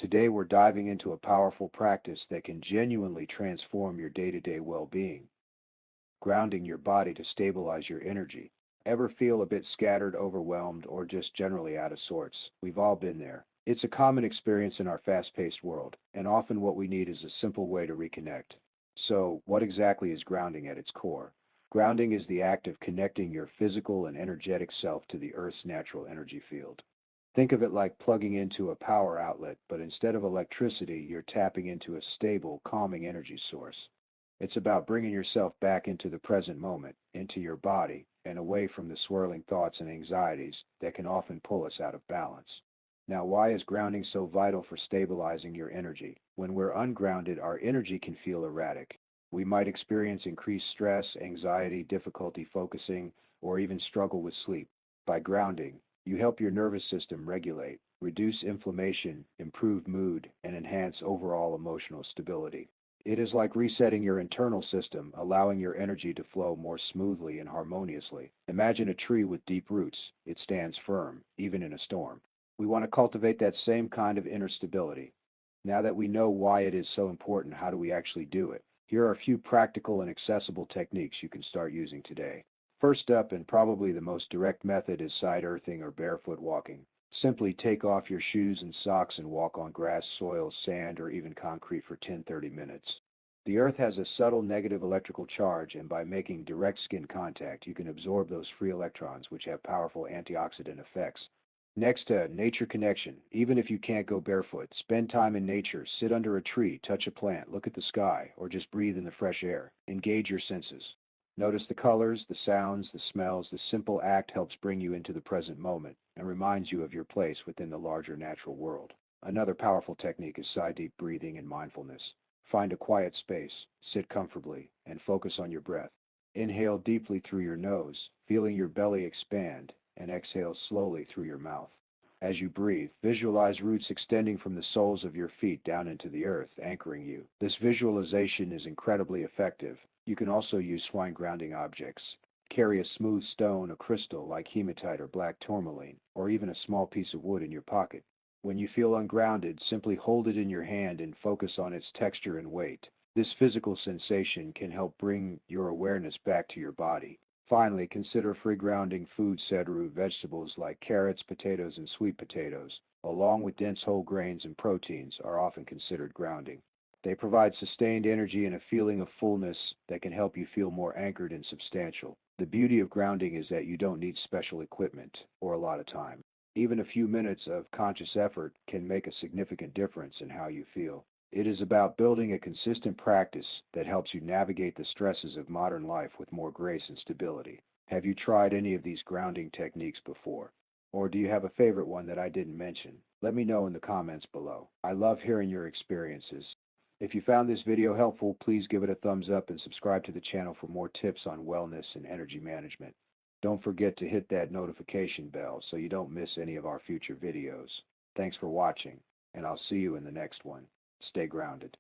Today we're diving into a powerful practice that can genuinely transform your day-to-day well-being, grounding your body to stabilize your energy. Ever feel a bit scattered, overwhelmed, or just generally out of sorts? We've all been there. It's a common experience in our fast-paced world, and often what we need is a simple way to reconnect. So, what exactly is grounding at its core? Grounding is the act of connecting your physical and energetic self to the Earth's natural energy field. Think of it like plugging into a power outlet, but instead of electricity, you're tapping into a stable, calming energy source. It's about bringing yourself back into the present moment, into your body, and away from the swirling thoughts and anxieties that can often pull us out of balance. Now, why is grounding so vital for stabilizing your energy? When we're ungrounded, our energy can feel erratic. We might experience increased stress, anxiety, difficulty focusing, or even struggle with sleep. By grounding, you help your nervous system regulate, reduce inflammation, improve mood, and enhance overall emotional stability. It is like resetting your internal system, allowing your energy to flow more smoothly and harmoniously. Imagine a tree with deep roots. It stands firm, even in a storm. We want to cultivate that same kind of inner stability. Now that we know why it is so important, how do we actually do it? Here are a few practical and accessible techniques you can start using today. First up, and probably the most direct method, is side earthing or barefoot walking. Simply take off your shoes and socks and walk on grass, soil, sand, or even concrete for 10-30 minutes. The earth has a subtle negative electrical charge, and by making direct skin contact, you can absorb those free electrons, which have powerful antioxidant effects. Next, nature connection. Even if you can't go barefoot, spend time in nature, sit under a tree, touch a plant, look at the sky, or just breathe in the fresh air. Engage your senses. Notice the colors, the sounds, the smells. The simple act helps bring you into the present moment and reminds you of your place within the larger natural world. Another powerful technique is side deep breathing and mindfulness. Find a quiet space, sit comfortably, and focus on your breath. Inhale deeply through your nose, feeling your belly expand, and exhale slowly through your mouth. As you breathe, visualize roots extending from the soles of your feet down into the earth, anchoring you. This visualization is incredibly effective. You can also use swine grounding objects. Carry a smooth stone, a crystal like hematite or black tourmaline, or even a small piece of wood in your pocket. When you feel ungrounded, simply hold it in your hand and focus on its texture and weight. This physical sensation can help bring your awareness back to your body. Finally, consider free grounding foods. Said root vegetables like carrots, potatoes, and sweet potatoes, along with dense whole grains and proteins, are often considered grounding. They provide sustained energy and a feeling of fullness that can help you feel more anchored and substantial. The beauty of grounding is that you don't need special equipment or a lot of time. Even a few minutes of conscious effort can make a significant difference in how you feel. It is about building a consistent practice that helps you navigate the stresses of modern life with more grace and stability. Have you tried any of these grounding techniques before? Or do you have a favorite one that I didn't mention? Let me know in the comments below. I love hearing your experiences. If you found this video helpful, please give it a thumbs up and subscribe to the channel for more tips on wellness and energy management. Don't forget to hit that notification bell so you don't miss any of our future videos. Thanks for watching, and I'll see you in the next one. Stay grounded.